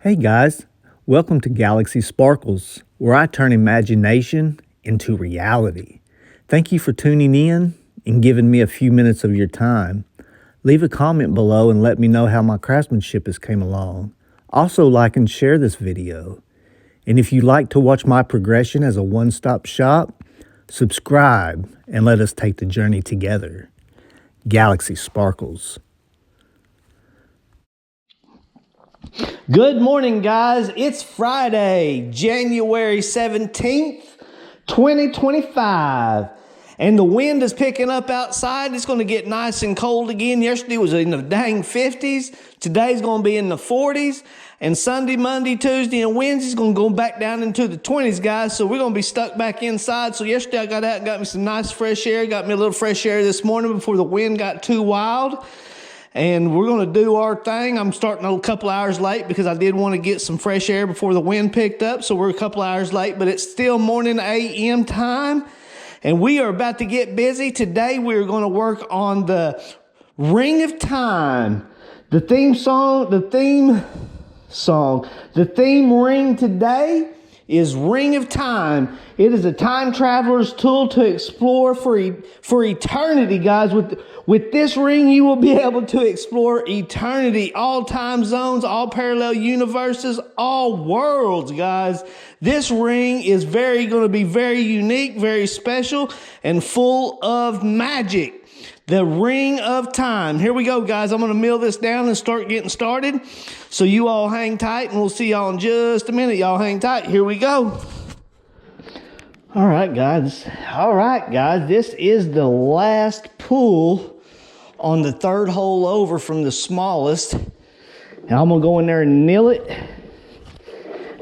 Hey guys, welcome to Galaxy Sparkles, where I turn imagination into reality. Thank you for tuning in and giving me a few minutes of your time. Leave a comment below and let me know how my craftsmanship has came along. Also like and share this video. And if you'd like to watch my progression as a one-stop shop, subscribe and let us take the journey together. Galaxy Sparkles. Good morning, guys. It's Friday, January 17th, 2025. And the wind is picking up outside. It's going to get nice and cold again. Yesterday was in the dang 50s. Today's going to be in the 40s. And Sunday, Monday, Tuesday, and Wednesday is going to go back down into the 20s, guys. So we're going to be stuck back inside. So yesterday I got out and got me some nice fresh air. Got me a little fresh air this morning before the wind got too wild. And we're going to do our thing. I'm starting a couple hours late because I did want to get some fresh air before the wind picked up. So we're a couple hours late, but it's still morning a.m. time. And we are about to get busy. Today we're going to work on the Ring of Time. The theme ring today is Ring of Time. It is a time traveler's tool to explore for eternity, guys. With this ring, you will be able to explore eternity, all time zones, all parallel universes, all worlds, guys. This ring is going to be very unique, very special, and full of magic. The Ring of Time. Here we go, guys. I'm going to mill this down and start getting started. So you all hang tight, and we'll see y'all in just a minute. Y'all hang tight. Here we go. All right, guys. This is the last pull on the third hole over from the smallest. And I'm going to go in there and nail it.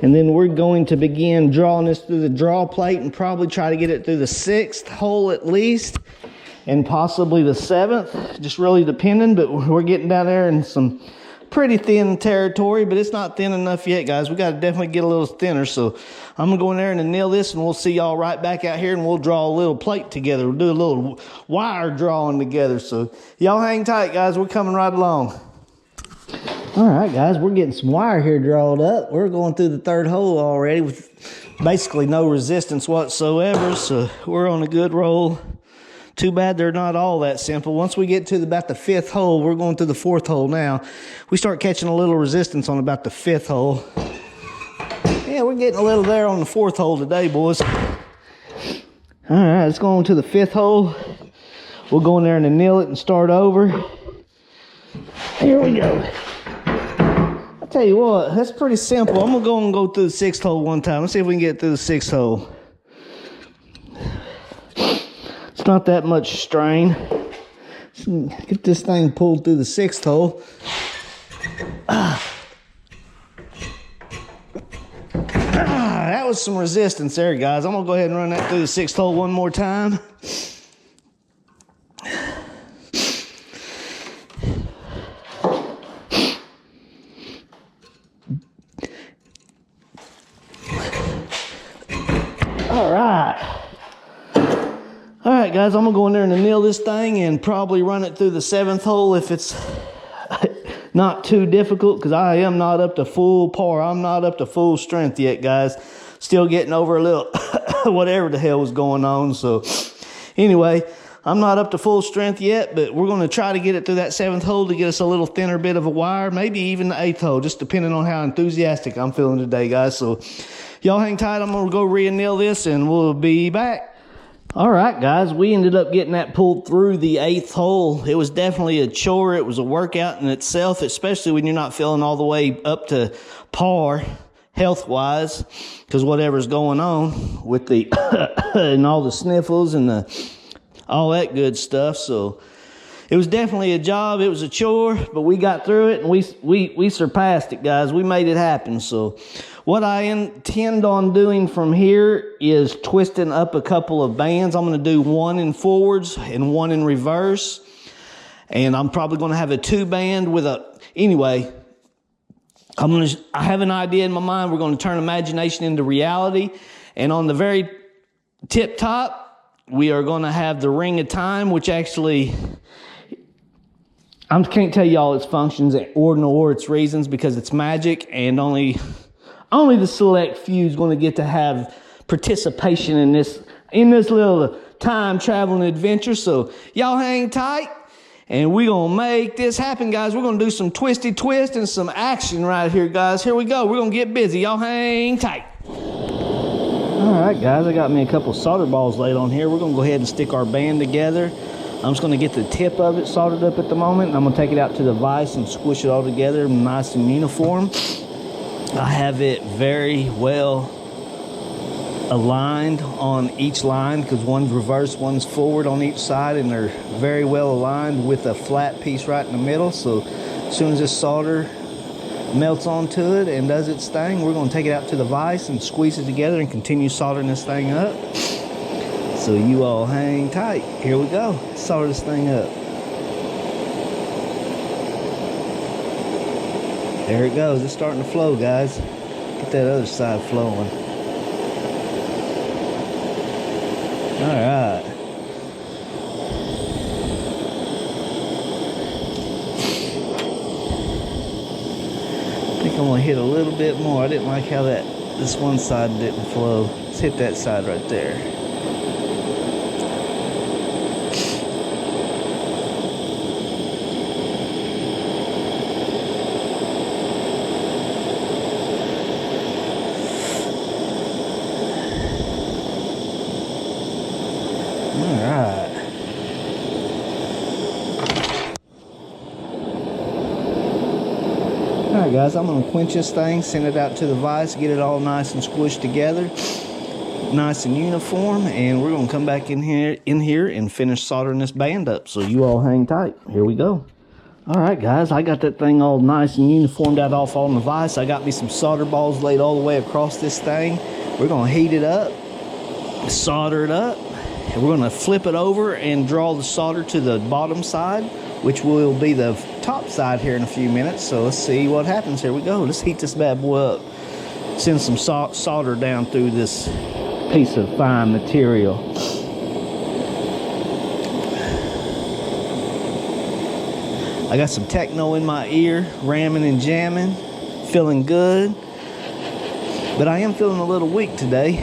And then we're going to begin drawing this through the draw plate and probably try to get it through the sixth hole at least. And possibly the seventh, just really depending. But we're getting down there in some pretty thin territory, but it's not thin enough yet, guys. We got to definitely get a little thinner. So I'm going to go in there and nail this, and we'll see y'all right back out here, and we'll draw a little plate together. We'll do a little wire drawing together. So y'all hang tight, guys. We're coming right along. All right, guys, we're getting some wire here drawn up. We're going through the third hole already with basically no resistance whatsoever. So we're on a good roll. Too bad they're not all that simple. Once we get to about the fifth hole, we're going to the fourth hole now. We start catching a little resistance on about the fifth hole. Yeah, we're getting a little there on the fourth hole today, boys. All right, let's go on to the fifth hole. We'll go in there and nail it and start over. Here we go. I'll tell you what, that's pretty simple. I'm going to go through the sixth hole one time. Let's see if we can get through the sixth hole. It's not that much strain. Let's get this thing pulled through the sixth hole. That was some resistance there, guys. I'm going to go ahead and run that through the sixth hole one more time. All right, guys, I'm going to go in there and nail this thing and probably run it through the seventh hole if it's not too difficult, because I am not up to full par. I'm not up to full strength yet, guys. Still getting over a little whatever the hell was going on. So anyway, I'm not up to full strength yet, but we're going to try to get it through that seventh hole to get us a little thinner bit of a wire, maybe even the eighth hole, just depending on how enthusiastic I'm feeling today, guys. So y'all hang tight. I'm going to go re-nail this, and we'll be back. All right, guys, we ended up getting that pulled through the eighth hole. It was definitely a chore. It was a workout in itself, especially when you're not feeling all the way up to par health-wise, because whatever's going on with the and all the sniffles and all that good stuff. So it was definitely a job. It was a chore, but we got through it, and we surpassed it, guys. We made it happen. So what I intend on doing from here is twisting up a couple of bands. I'm going to do one in forwards and one in reverse. And I'm probably going to have a two band with anyway, I have an idea in my mind. We're going to turn imagination into reality. And on the very tip top, we are going to have the Ring of Time, which actually I can't tell y'all its functions or its reasons because it's magic, and only the select few is going to get to have participation in this little time traveling adventure. So y'all hang tight, and we're gonna make this happen, guys. We're gonna do some twisty twist and some action right here, guys. Here we go. We're gonna get busy. Y'all hang tight. All right, guys, I got me a couple solder balls laid on here. We're gonna go ahead and stick our band together. I'm just gonna get the tip of it soldered up at the moment, and I'm gonna take it out to the vise and squish it all together nice and uniform. I have it very well aligned on each line because one's reverse, one's forward on each side, and they're very well aligned with a flat piece right in the middle. So as soon as this solder melts onto it and does its thing, we're going to take it out to the vise and squeeze it together and continue soldering this thing up. So you all hang tight. Here we go. Solder this thing up. There it goes. It's starting to flow, guys. Get that other side flowing. All right. I think I'm gonna hit a little bit more. I didn't like how this one side didn't flow. Let's hit that side right there. Alright guys, I'm going to quench this thing, send it out to the vise, get it all nice and squished together, nice and uniform, and we're going to come back in here and finish soldering this band up. So you all hang tight. Here we go. Alright guys, I got that thing all nice and uniformed out off on the vise. I got me some solder balls laid all the way across this thing. We're going to heat it up, solder it up, and we're going to flip it over and draw the solder to the bottom side, which will be the top side here in a few minutes. So let's see what happens. Here we go. Let's heat this bad boy up. Send some solder down through this piece of fine material. I got some techno in my ear, ramming and jamming, feeling good. But I am feeling a little weak today.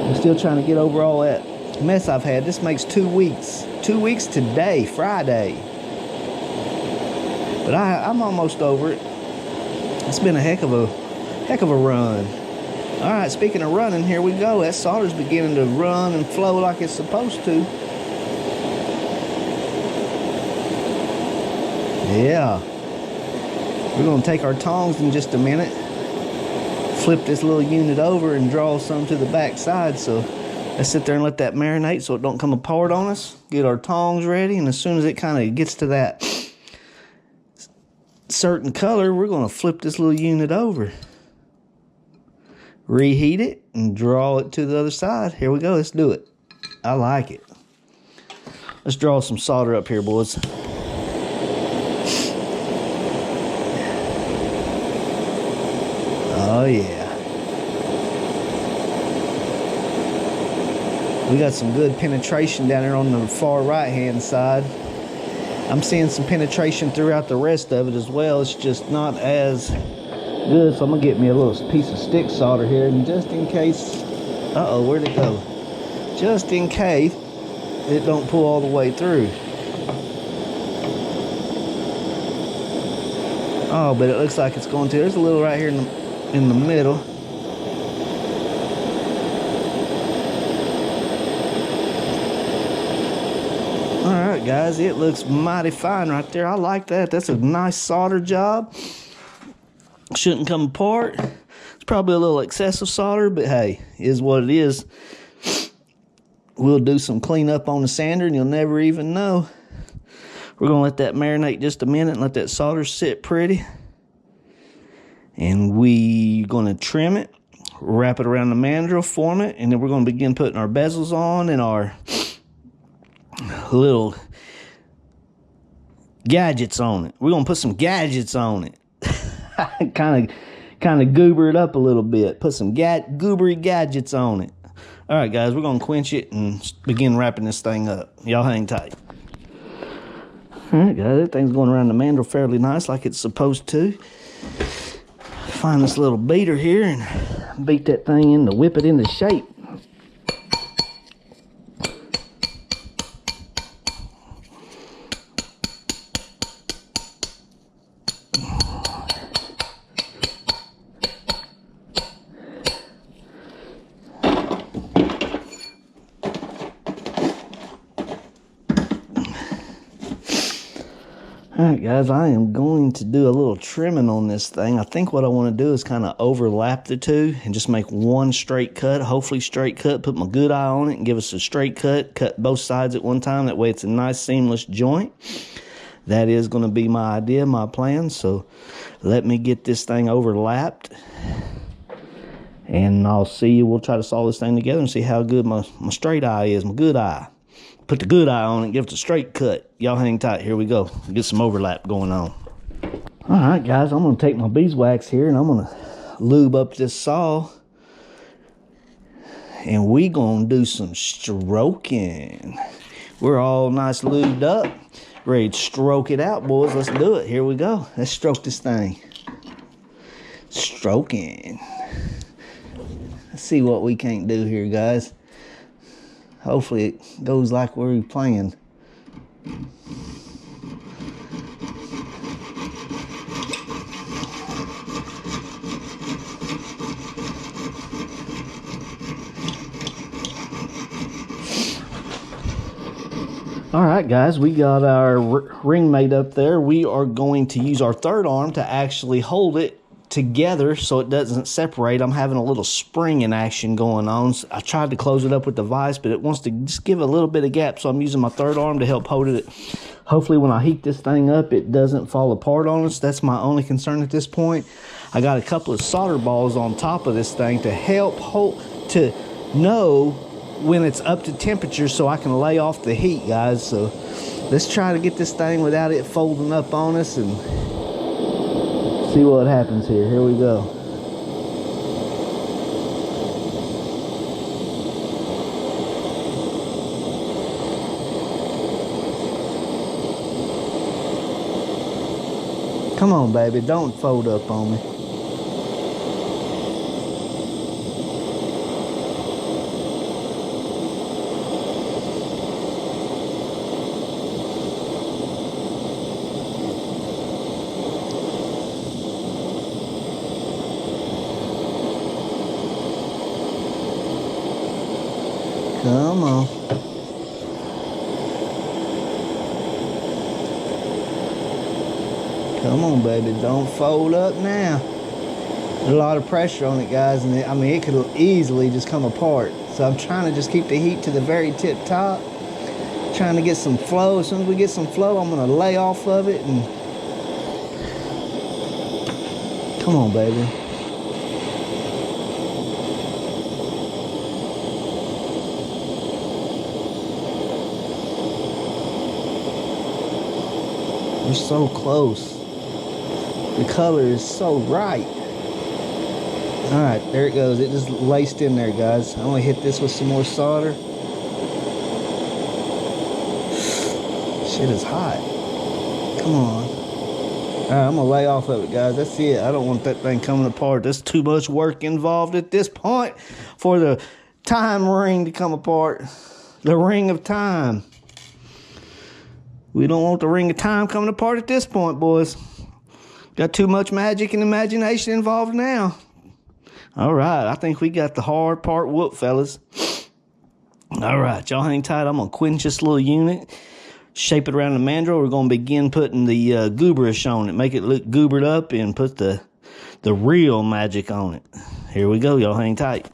I'm still trying to get over all that mess I've had. This makes 2 weeks. 2 weeks today, Friday. But I'm almost over it. It's been a heck of a run. All right, speaking of running, here we go. That solder's beginning to run and flow like it's supposed to. Yeah. We're gonna take our tongs in just a minute, flip this little unit over and draw some to the back side. So let's sit there and let that marinate so it don't come apart on us. Get our tongs ready, and as soon as it kind of gets to that certain color, we're going to flip this little unit over, reheat it, and draw it to the other side. Here we go. Let's do it. I like it. Let's draw some solder up here, boys. Oh, yeah. We got some good penetration down there on the far right-hand side. I'm seeing some penetration throughout the rest of it as well. It's just not as good. So I'm going to get me a little piece of stick solder here, and just in case... Uh-oh, where'd it go? Just in case it don't pull all the way through. Oh, but it looks like it's going to. There's a little right here in the middle. Alright guys, it looks mighty fine right there. I like that. That's a nice solder job. Shouldn't come apart. It's probably a little excessive solder, but hey, is what it is. We'll do some cleanup on the sander and you'll never even know. We're going to let that marinate just a minute and let that solder sit pretty. And we're going to trim it, wrap it around the mandrel, form it, and then we're going to begin putting our bezels on and our little gadgets on it. We're going to put some gadgets on it. kind of goober it up a little bit. Put some goobery gadgets on it. All right, guys, we're going to quench it and begin wrapping this thing up. Y'all hang tight. All right, guys, that thing's going around the mandrel fairly nice, like it's supposed to. Find this little beater here and beat that thing in to whip it into shape. Alright guys, I am going to do a little trimming on this thing. I think what I want to do is kind of overlap the two and just make one straight cut, hopefully straight cut, put my good eye on it and give us a straight cut both sides at one time. That way it's a nice seamless joint. That is going to be my idea, my plan. So let me get this thing overlapped and I'll see you. We'll try to saw this thing together and see how good my straight eye is, my good eye. Put the good eye on it and give it a straight cut. Y'all hang tight. Here we go. Get some overlap going on. All right, guys. I'm going to take my beeswax here and I'm going to lube up this saw. And we going to do some stroking. We're all nice lubed up. Ready to stroke it out, boys. Let's do it. Here we go. Let's stroke this thing. Stroking. Let's see what we can't do here, guys. Hopefully it goes like we're playing. All right, guys, we got our ring made up there. We are going to use our third arm to actually hold it together so it doesn't separate. I'm having a little springing action going on. So I tried to close it up with the vise, but it wants to just give a little bit of gap, so I'm using my third arm to help hold it. Hopefully when I heat this thing up, it doesn't fall apart on us. That's my only concern at this point. I got a couple of solder balls on top of this thing to help to know when it's up to temperature so I can lay off the heat, guys. So let's try to get this thing without it folding up on us and see what happens here. Here we go. Come on, baby. Don't fold up on me. Come on. Come on, baby. Don't fold up now. There's a lot of pressure on it, guys, and it could easily just come apart. So I'm trying to just keep the heat to the very tip top. Trying to get some flow. As soon as we get some flow, I'm going to lay off of it and... Come on, baby. We're so close. The color is so right. All right, there it goes. It just laced in there, guys. I'm gonna hit this with some more solder. Shit is hot. Come on. All right, I'm gonna lay off of it, guys. That's it. I don't want that thing coming apart. There's too much work involved at this point for the time ring to come apart. The ring of time. We don't want the ring of time coming apart at this point, boys. Got too much magic and imagination involved now. All right, I think we got the hard part whooped, fellas. All right, y'all hang tight. I'm going to quench this little unit, shape it around the mandrel. We're going to begin putting the gooberish on it, make it look goobered up, and put the real magic on it. Here we go, y'all hang tight.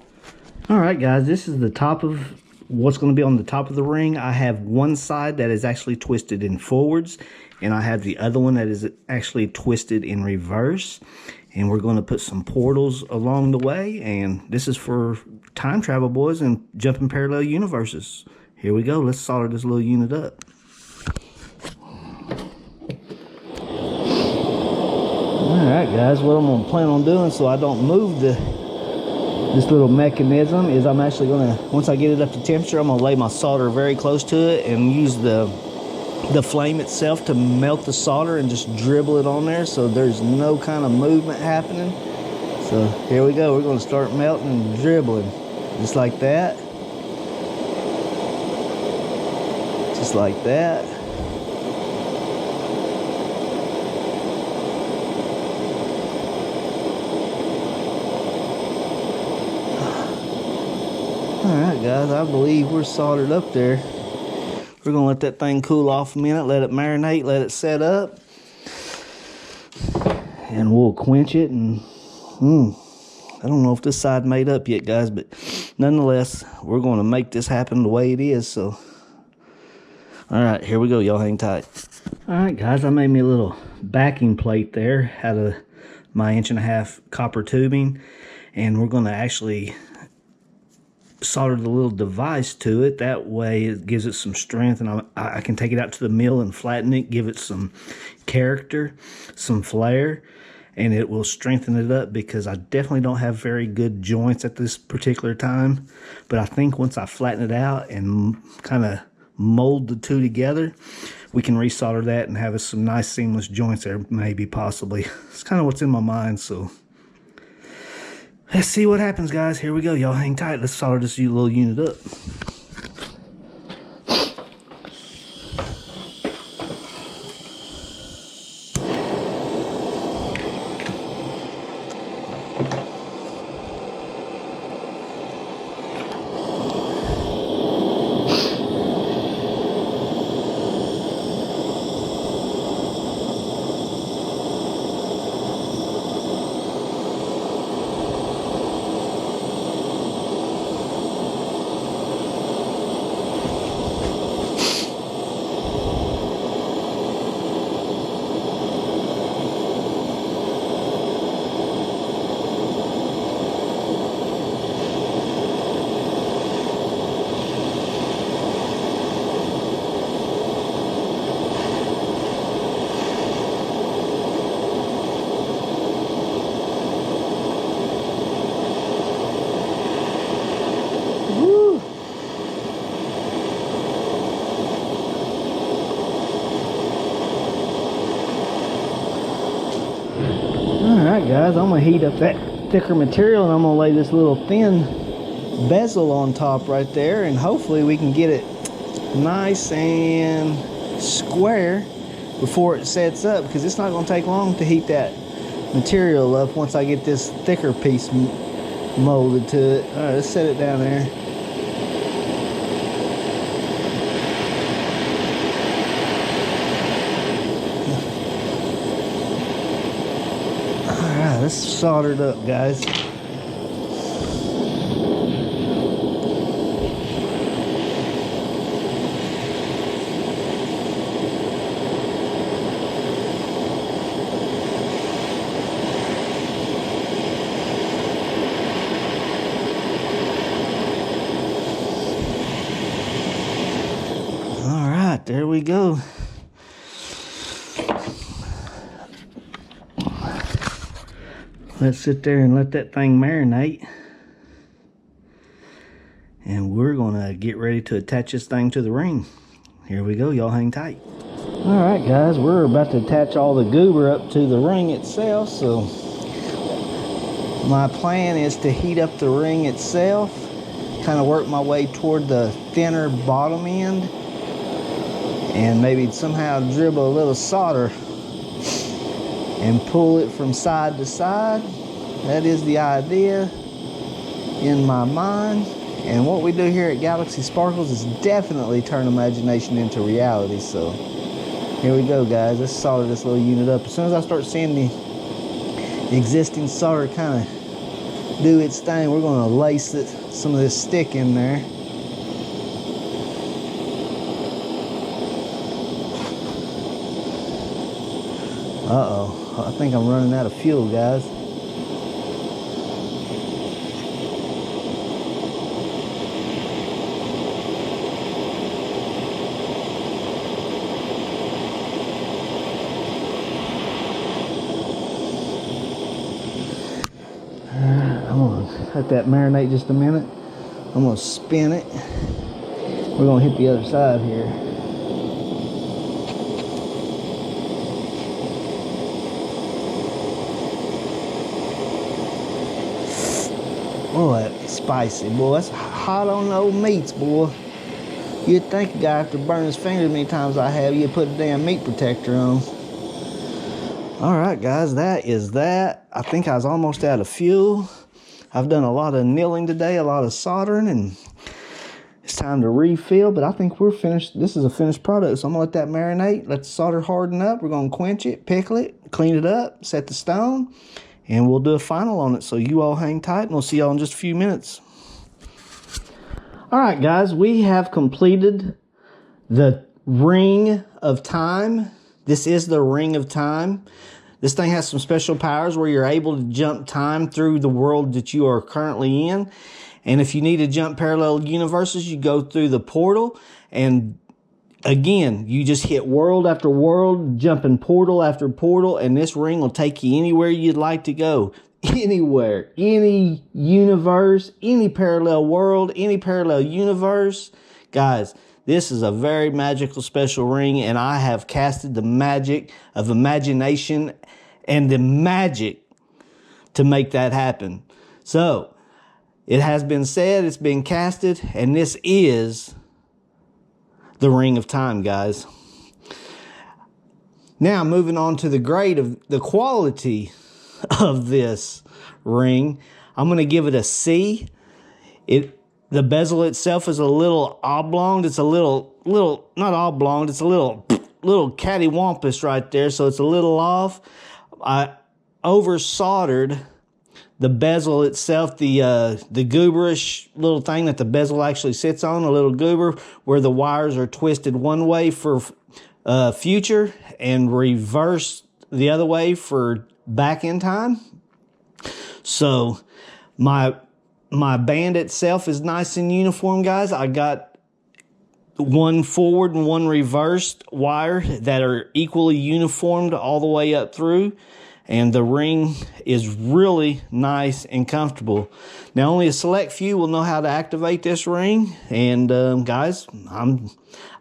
All right, guys, this is the top of what's going to be on the top of the ring. I have one side that is actually twisted in forwards, and I have the other one that is actually twisted in reverse. And we're going to put some portals along the way, and this is for time travel, boys, and jumping parallel universes. Here we go. Let's solder this little unit up. All right, guys, what I'm going to plan on doing so I don't move this little mechanism is I'm actually going to, once I get it up to temperature, I'm going to lay my solder very close to it and use the the flame itself to melt the solder and just dribble it on there so there's no kind of movement happening. So here we go. We're going to start melting and dribbling just like that. Just like that. Alright guys, I believe we're soldered up there. We're going to let that thing cool off a minute, let it marinate, let it set up. And we'll quench it. And I don't know if this side made up yet, guys, but nonetheless, we're going to make this happen the way it is. So, alright, here we go. Y'all hang tight. Alright guys, I made me a little backing plate there out of my 1.5-inch copper tubing. And we're going to actually soldered a little device to it. That way it gives it some strength, and I can take it out to the mill and flatten it, give it some character, some flair, and it will strengthen it up, because I definitely don't have very good joints at this particular time. But I think once I flatten it out and kind of mold the two together, we can resolder that and have some nice seamless joints there, maybe, possibly. It's kind of what's in my mind. So let's see what happens, guys. Here we go. Y'all hang tight. Let's solder this little unit up. Alright guys, I'm going to heat up that thicker material, and I'm going to lay this little thin bezel on top right there, and hopefully we can get it nice and square before it sets up, because it's not going to take long to heat that material up once I get this thicker piece molded to it. Alright, let's set it down there. Alright, let's solder it up, guys. Alright, there we go. Let's sit there and let that thing marinate. And we're gonna get ready to attach this thing to the ring. Here we go, y'all hang tight. Alright guys, we're about to attach all the goober up to the ring itself. So my plan is to heat up the ring itself, kind of work my way toward the thinner bottom end, and maybe somehow dribble a little solder and pull it from side to side. That is the idea in my mind. And what we do here at Galaxy Sparkles is definitely turn imagination into reality. So here we go, guys. Let's solder this little unit up. As soon as I start seeing the existing solder kind of do its thing, we're going to lace some of this stick in there. Uh-oh, I think I'm running out of fuel, guys. I'm gonna let that marinate just a minute. I'm gonna spin it. We're gonna hit the other side here. Boy, that's spicy, boy. That's hot on the old meats, boy. You'd think a guy after burning his fingers as many times as I have, you'd put a damn meat protector on. All right, guys, that is that. I think I was almost out of fuel. I've done a lot of kneeling today, a lot of soldering, and it's time to refill, but I think we're finished. This is a finished product, so I'm gonna let that marinate, let the solder harden up. We're gonna quench it, pickle it, clean it up, set the stone, and we'll do a final on it. So you all hang tight, and we'll see y'all in just a few minutes. All right, guys, we have completed the Ring of Time. This is the Ring of Time. This thing has some special powers where you're able to jump time through the world that you are currently in. And if you need to jump parallel universes, you go through the portal. And again, you just hit world after world, jumping portal after portal, and this ring will take you anywhere you'd like to go. Anywhere, any universe, any parallel world, any parallel universe. Guys, this is a very magical special ring, and I have casted the magic of imagination and the magic to make that happen. So, it has been said, it's been casted, and this is the Ring of Time, guys. Now, moving on to the grade of the quality of this ring, I'm going to give it a C. The bezel itself is a little oblong. It's a little not oblong. It's a little cattywampus right there. So it's a little off. I over soldered the bezel itself, the gooberish little thing that the bezel actually sits on, a little goober where the wires are twisted one way for future and reversed the other way for back in time. So my band itself is nice and uniform, guys. I got one forward and one reversed wire that are equally uniformed all the way up through. And the ring is really nice and comfortable. Now, only a select few will know how to activate this ring. And guys,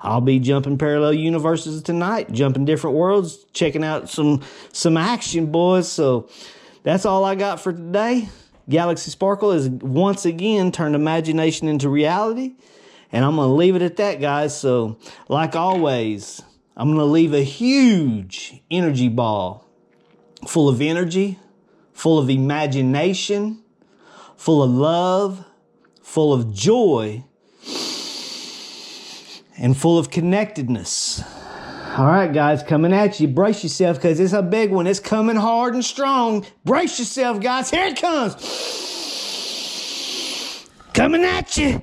I'll be jumping parallel universes tonight, jumping different worlds, checking out some action, boys. So that's all I got for today. Galaxy Sparkle has once again turned imagination into reality. And I'm going to leave it at that, guys. So, like always, I'm going to leave a huge energy ball full of energy, full of imagination, full of love, full of joy, and full of connectedness. All right, guys, coming at you. Brace yourself, because it's a big one. It's coming hard and strong. Brace yourself, guys. Here it comes. Coming at you.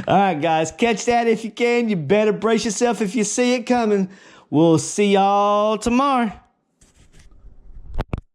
All right, guys, catch that if you can. You better brace yourself if you see it coming. We'll see y'all tomorrow.